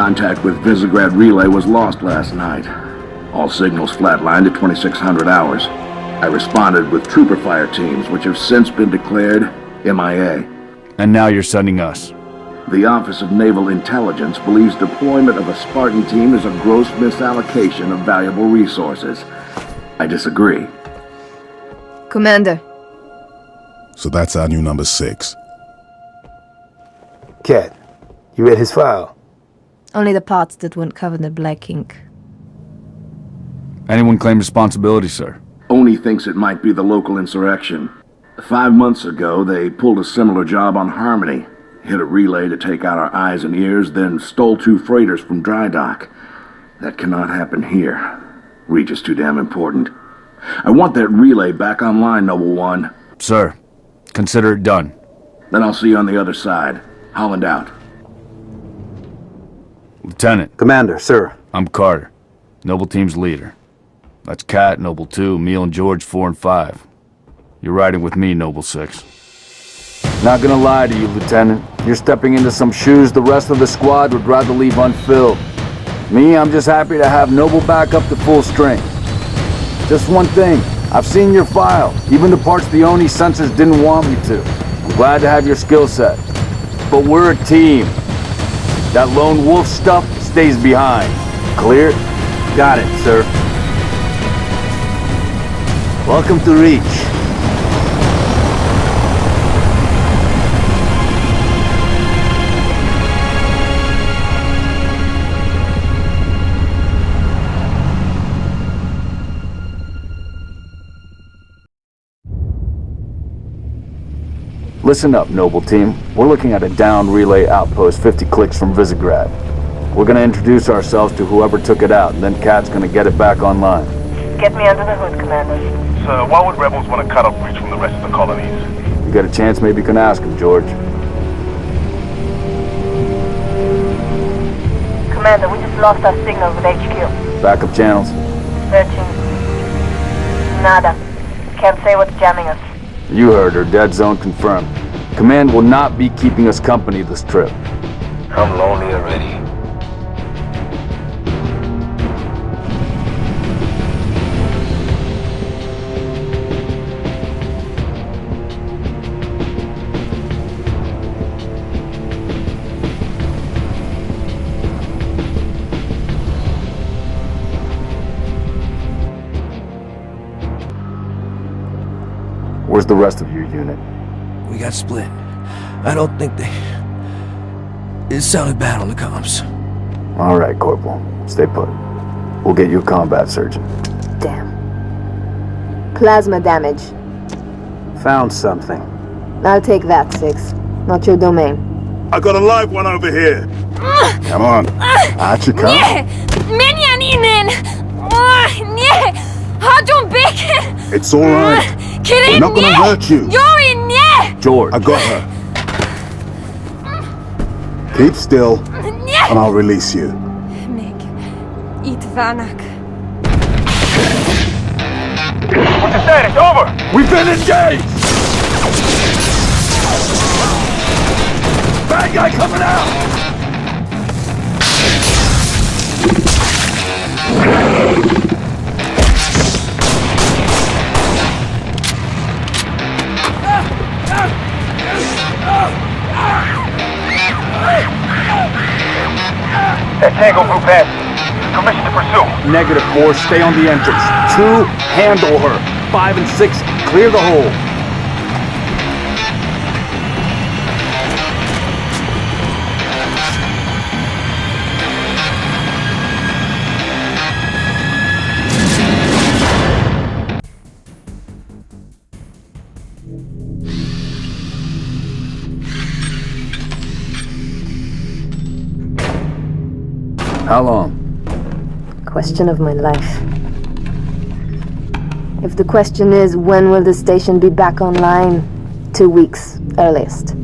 Contact with Visegrad Relay was lost last night. All signals flatlined at 2600 hours. I responded with trooper fire teams, which have since been declared MIA. And now you're sending us. The Office of Naval Intelligence believes deployment of a Spartan team is a gross misallocation of valuable resources. I disagree. Commander. So that's our new number 6. Cat, you read his file? Only the parts that weren't covered in black ink. Anyone claim responsibility, sir? Oni thinks it might be the local insurrection. 5 months ago, they pulled a similar job on Harmony. Hit a relay to take out our eyes and ears, then stole 2 freighters from dry dock. That cannot happen here. Reach is too damn important. I want that relay back online, Noble One. Sir, consider it done. Then I'll see you on the other side. Holland out. Lieutenant. Commander, sir. I'm Carter, Noble Team's leader. That's Kat, Noble 2, Emil and George 4 and 5. You're riding with me, Noble 6. Not gonna lie to you, Lieutenant. You're stepping into some shoes the rest of the squad would rather leave unfilled. Me, I'm just happy to have Noble back up to full strength. Just one thing, I've seen your file, even the parts the Oni sensors didn't want me to. I'm glad to have your skill set. But we're a team. That lone wolf stuff stays behind. Clear? Got it, sir. Welcome to Reach. Listen up, Noble Team. We're looking at a downed relay outpost 50 clicks from Visegrad. We're gonna introduce ourselves to whoever took it out, and then Kat's gonna get it back online. Get me under the hood, Commander. Sir, why would rebels want to cut off Reach from the rest of the colonies? You get a chance, maybe you can ask him, George. Commander, we just lost our signal with HQ. Backup channels? Searching. Nada. Can't say what's jamming us. You heard her. Dead zone confirmed. Command will not be keeping us company this trip. I'm lonely already. Where's the rest of your unit? We got split. I don't think they... It sounded bad on the comms. All right, Corporal. Stay put. We'll get you a combat surgeon. Damn. Plasma damage. Found something. I'll take that, 6. Not your domain. I got a live one over here. Come on. Out you come. Nie! Menianinen! Nie! Chodzą byki! It's all right. We're not gonna hurt you. Yuri, nie! George. I got her. Keep still, and I'll release you. Meg, eat Vanak. What's the status? Over! We've been engaged! Bad guy coming out! That Tango group has permission to pursue. -4, stay on the entrance. 2, handle her. 5 and 6, clear the hole. How long? Question of my life. If the question is, when will the station be back online? 2 weeks, earliest.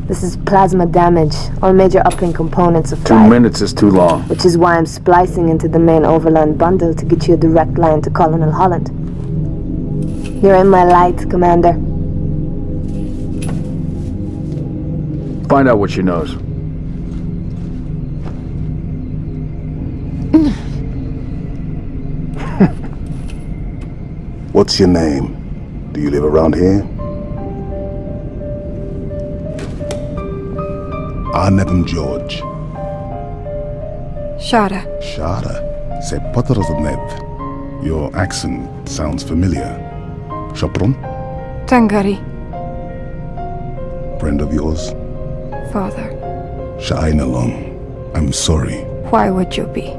This is plasma damage. All major uplink components are 2 fried. minutes is too long. Which is why I'm splicing into the main overland bundle to get you a direct line to Colonel Holland. You're in my light, Commander. Find out what she knows. What's your name? Do you live around here? Arnevim George. Shara. Shara. Se Potteroznev. Your accent sounds familiar. Shopron? Tangari. Friend of yours? Father. Sha'ainalon. I'm sorry. Why would you be?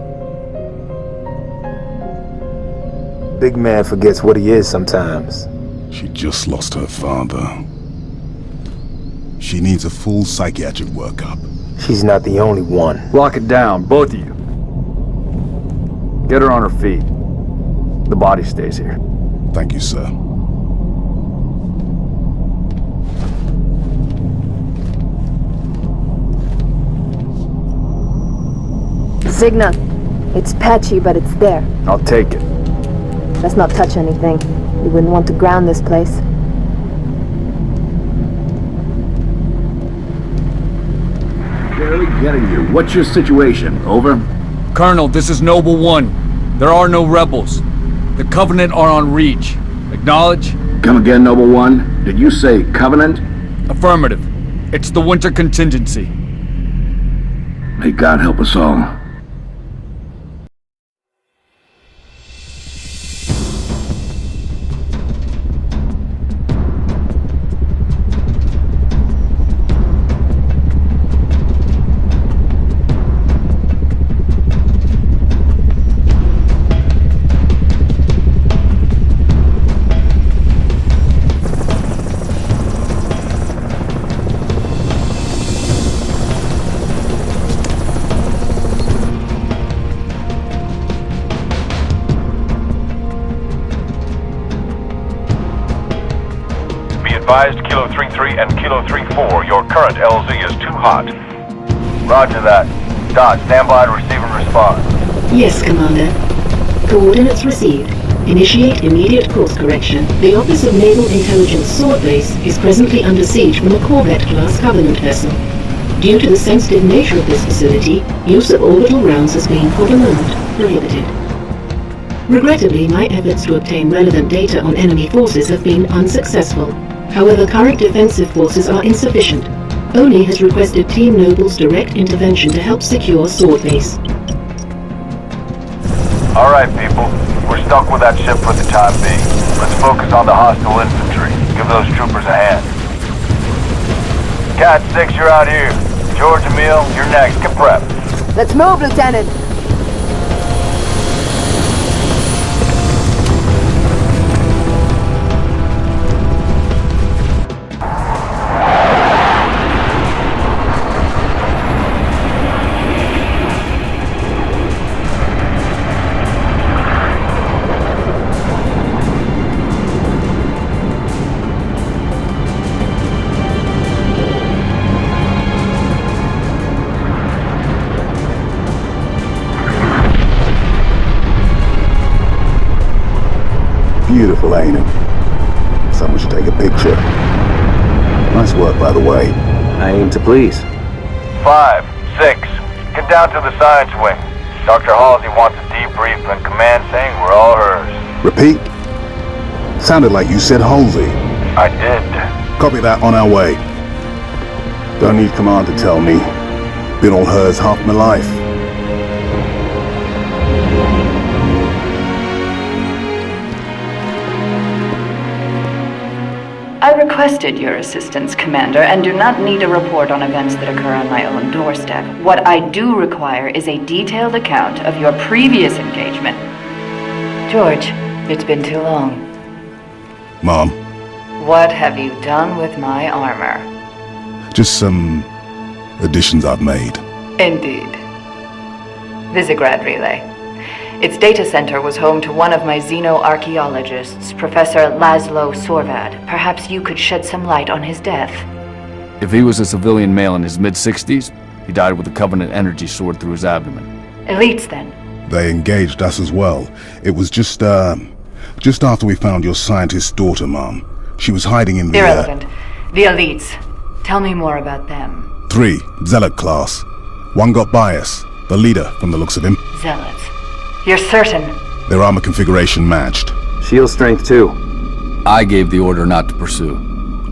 Big man forgets what he is sometimes. She just lost her father. She needs a full psychiatric workup. She's not the only one. Lock it down, both of you. Get her on her feet. The body stays here. Thank you, sir. Signal. It's patchy, but it's there. I'll take it. Let's not touch anything. We wouldn't want to ground this place. Barely getting you. What's your situation? Over? Colonel, this is Noble One. There are no rebels. The Covenant are on Reach. Acknowledge? Come again, Noble One. Did you say Covenant? Affirmative. It's the winter contingency. May God help us all. Advised Kilo 3-3 and Kilo 3-4, your current LZ is too hot. Roger that. Dot, stand by to receive and respond. Yes, Commander. Coordinates received. Initiate immediate course correction. The Office of Naval Intelligence Sword Base is presently under siege from a Corvette-class Covenant vessel. Due to the sensitive nature of this facility, use of orbital rounds has been, for the moment, prohibited. Regrettably, my efforts to obtain relevant data on enemy forces have been unsuccessful. However, current defensive forces are insufficient. ONI has requested Team Noble's direct intervention to help secure Sword Base. Alright, people. We're stuck with that ship for the time being. Let's focus on the hostile infantry. Give those troopers a hand. Cat 6, you're out here. George, Emil, you're next. Get prepped. Let's move, Lieutenant! Beautiful, ain't it? Someone should take a picture. Nice work, by the way. I aim to please. 5, 6, get down to the science wing. Dr. Halsey wants a debrief and command saying we're all hers. Repeat. Sounded like you said Halsey. I did. Copy that, on our way. Don't need command to tell me. Been all hers half my life. I requested your assistance, Commander, and do not need a report on events that occur on my own doorstep. What I do require is a detailed account of your previous engagement. George, it's been too long. Mom. What have you done with my armor? Just some additions I've made. Indeed. Visegrad Relay. Its data center was home to one of my xenoarchaeologists, Professor Laszlo Sorvad. Perhaps you could shed some light on his death. If he was a civilian male in his mid-60s, he died with a Covenant energy sword through his abdomen. Elites, then? They engaged us as well. It was just after we found your scientist's daughter, Mom. She was hiding in the... Irrelevant. The elites. Tell me more about them. 3, Zealot class. One got by us. The leader, from the looks of him. Zealots. You're certain? Their armor configuration matched. Shield strength 2. I gave the order not to pursue.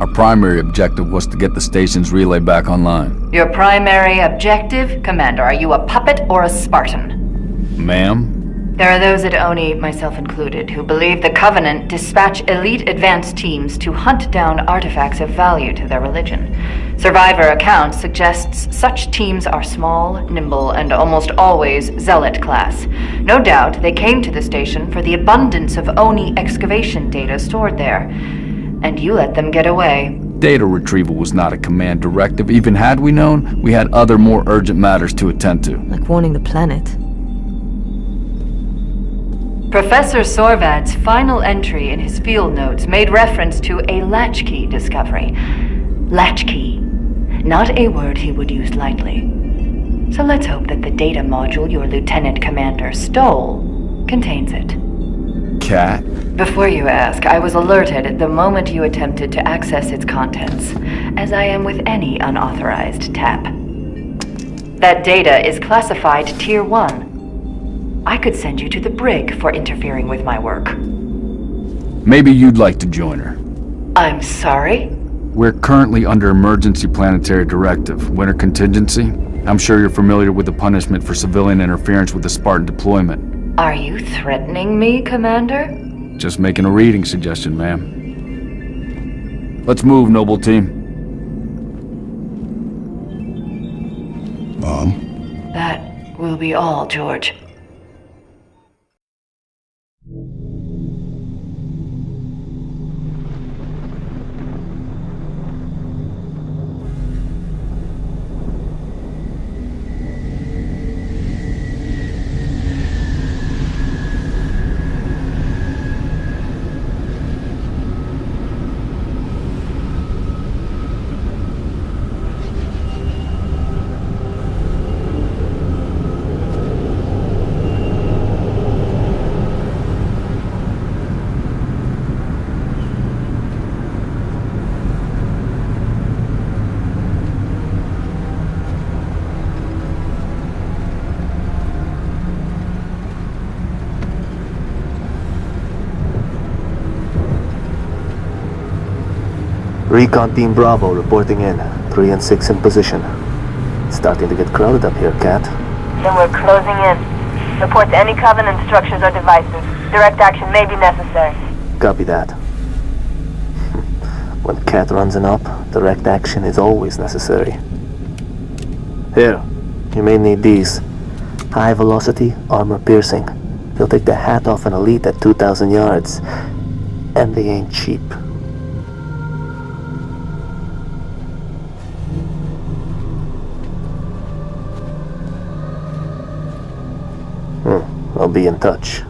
Our primary objective was to get the station's relay back online. Your primary objective, Commander, are you a puppet or a Spartan? Ma'am? There are those at ONI, myself included, who believe the Covenant dispatch elite advance teams to hunt down artifacts of value to their religion. Survivor account suggests such teams are small, nimble, and almost always Zealot class. No doubt they came to the station for the abundance of ONI excavation data stored there. And you let them get away. Data retrieval was not a command directive. Even had we known, we had other more urgent matters to attend to. Like warning the planet. Professor Sorvad's final entry in his field notes made reference to a latchkey discovery. Latchkey. Not a word he would use lightly. So let's hope that the data module your Lieutenant Commander stole contains it. Cat? Before you ask, I was alerted the moment you attempted to access its contents, as I am with any unauthorized tap. That data is classified Tier 1. I could send you to the brig for interfering with my work. Maybe you'd like to join her. I'm sorry? We're currently under emergency planetary directive, winter contingency. I'm sure you're familiar with the punishment for civilian interference with the Spartan deployment. Are you threatening me, Commander? Just making a reading suggestion, ma'am. Let's move, Noble Team. Mom? That will be all, George. Recon Team Bravo reporting in. 3 and 6 in position. It's starting to get crowded up here, Cat. Then we're closing in. Report to any Covenant structures or devices. Direct action may be necessary. Copy that. When Cat runs an op, direct action is always necessary. Here, you may need these. High velocity, armor piercing. They'll take the hat off an elite at 2,000 yards. And they ain't cheap. I'll be in touch.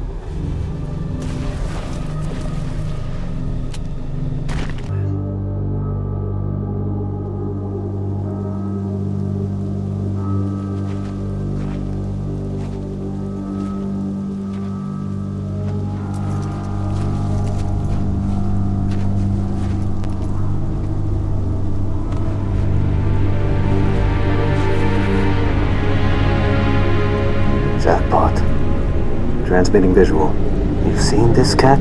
Jackpot. Transmitting visual. You've seen this, Cat?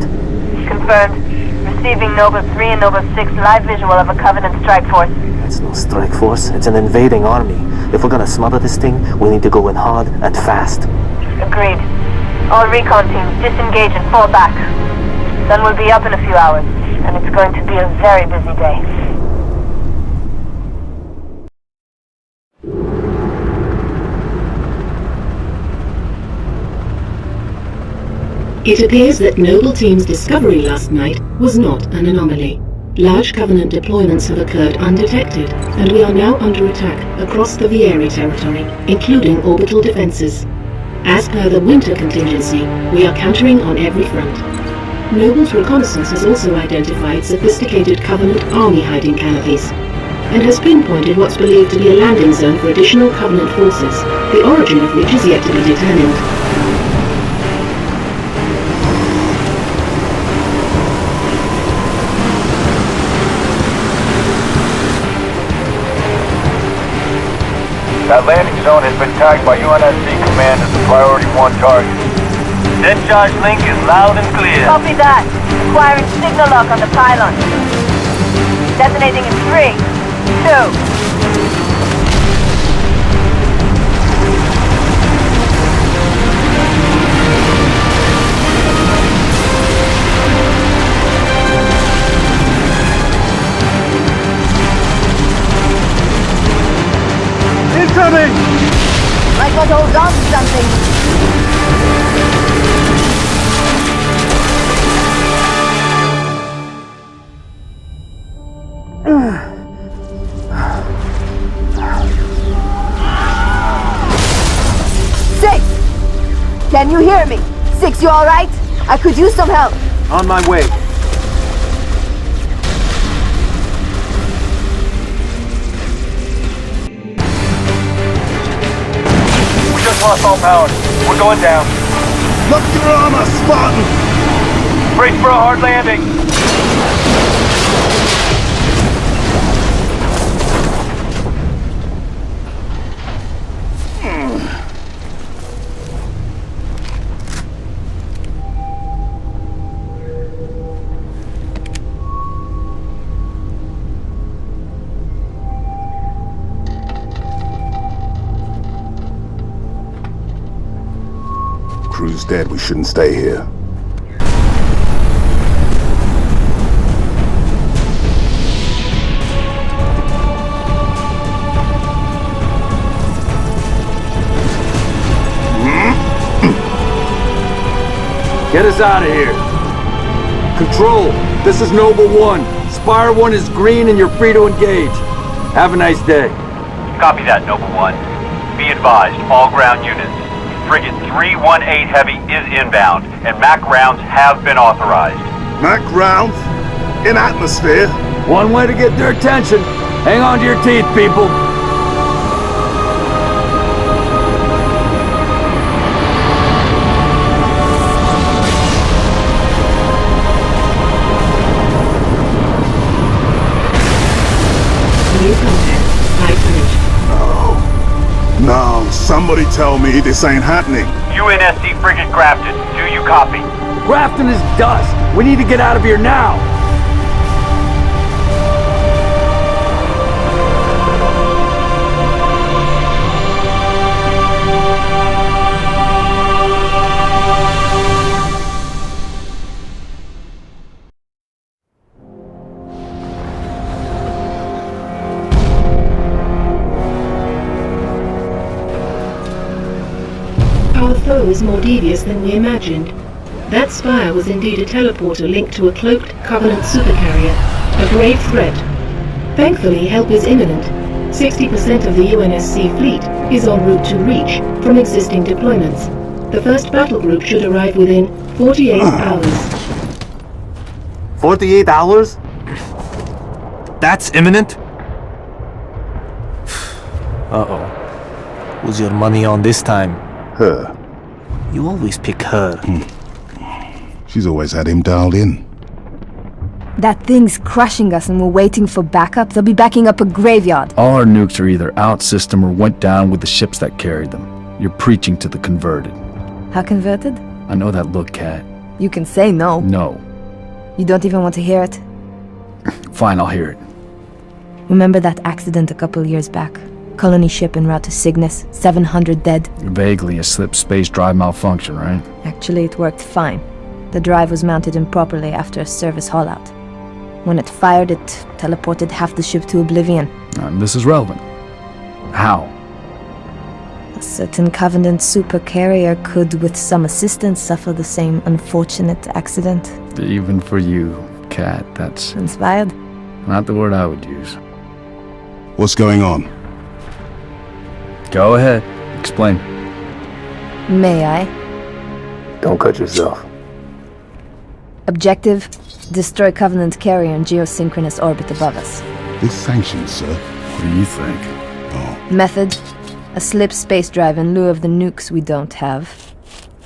Confirmed. Receiving Nova 3 and Nova 6 live visual of a Covenant strike force. It's no strike force. It's an invading army. If we're gonna smother this thing, we need to go in hard and fast. Agreed. All recon teams disengage and fall back. Sun will be up in a few hours, and it's going to be a very busy day. It appears that Noble Team's discovery last night was not an anomaly. Large Covenant deployments have occurred undetected, and we are now under attack across the Vieri territory, including orbital defenses. As per the winter contingency, we are countering on every front. Noble's reconnaissance has also identified sophisticated Covenant army hiding canopies, and has pinpointed what's believed to be a landing zone for additional Covenant forces, the origin of which is yet to be determined. That landing zone has been tagged by UNSC Command as a Priority 1 target. Dead charge link is loud and clear. Copy that. Acquiring signal lock on the pylon. Detonating in 3, 2. Incoming! Might want to hold on to something. Six! Can you hear me? Six, you alright? I could use some help. On my way. We just lost all power. We're going down. Lock your armor, Spartan! Brace for a hard landing. Crew's dead, we shouldn't stay here. Get us out of here. Control, this is Noble 1. Spire 1 is green and you're free to engage. Have a nice day. Copy that, Noble 1. Be advised, all ground units. Frigate 318 Heavy is inbound, and MAC rounds have been authorized. MAC rounds? In atmosphere? One way to get their attention. Hang on to your teeth, people. New contact. High finish. No, somebody tell me this ain't happening. UNSC Frigate Grafton, do you copy? Grafton is dust. We need to get out of here now. Our foe is more devious than we imagined. That spire was indeed a teleporter linked to a cloaked Covenant supercarrier, a grave threat. Thankfully, help is imminent. 60% of the UNSC fleet is en route to Reach from existing deployments. The first battle group should arrive within 48 hours. 48 hours? That's imminent? Uh-oh. Who's your money on this time? Her. You always pick her. She's always had him dialed in. That thing's crushing us and we're waiting for backup. They'll be backing up a graveyard. All our nukes are either out system or went down with the ships that carried them. You're preaching to the converted. How converted? I know that look, Kat. You can say no. No. You don't even want to hear it. Fine, I'll hear it. Remember that accident a couple years back? Colony ship en route to Cygnus, 700 dead. Vaguely a slip space drive malfunction, right? Actually, it worked fine. The drive was mounted improperly after a service haul-out. When it fired, it teleported half the ship to oblivion. This is relevant. How? A certain Covenant supercarrier could, with some assistance, suffer the same unfortunate accident. Even for you, Kat, that's Inspired? not the word I would use. What's going on? Go ahead. Explain. May I? Don't cut yourself. Objective: destroy Covenant carrier in geosynchronous orbit above us. This sanctioned, sir. What do you think? Oh. Method: a slip space drive in lieu of the nukes we don't have.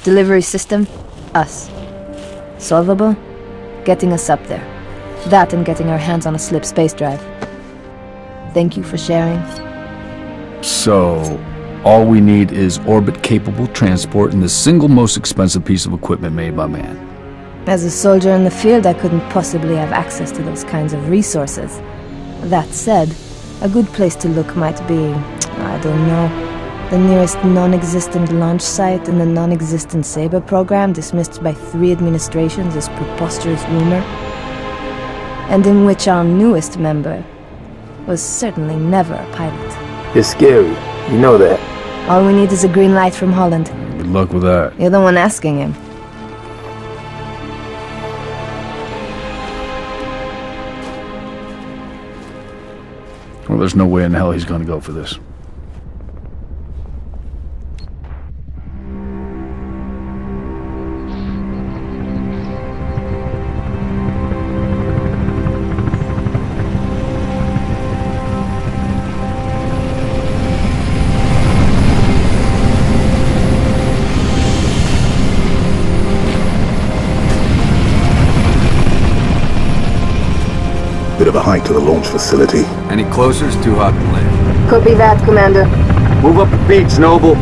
Delivery system: us. Solvable? Getting us up there. That and getting our hands on a slip space drive. Thank you for sharing. So, All we need is orbit-capable transport and the single most expensive piece of equipment made by man. As a soldier in the field, I couldn't possibly have access to those kinds of resources. That said, a good place to look might be, I don't know, the nearest non-existent launch site in the non-existent Saber program dismissed by 3 administrations as preposterous rumor, and in which our newest member was certainly never a pilot. You're scary. You know that. All we need is a green light from Holland. Good luck with that. You're the one asking him. Well, there's no way in hell he's gonna go for this. Bit of a hike to the launch facility. Any closer, it's too hot to land. Copy that, Commander. Move up the beach, Noble.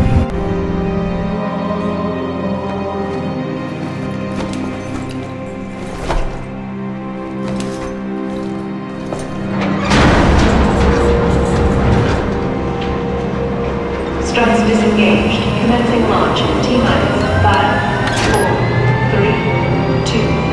Struts disengaged. Commencing launch in T-minus 5, 4, 3, 2.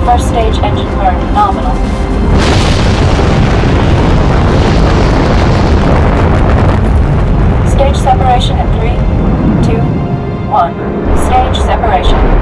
First stage engine burn nominal. Stage separation in 3, 2, 1. Stage separation.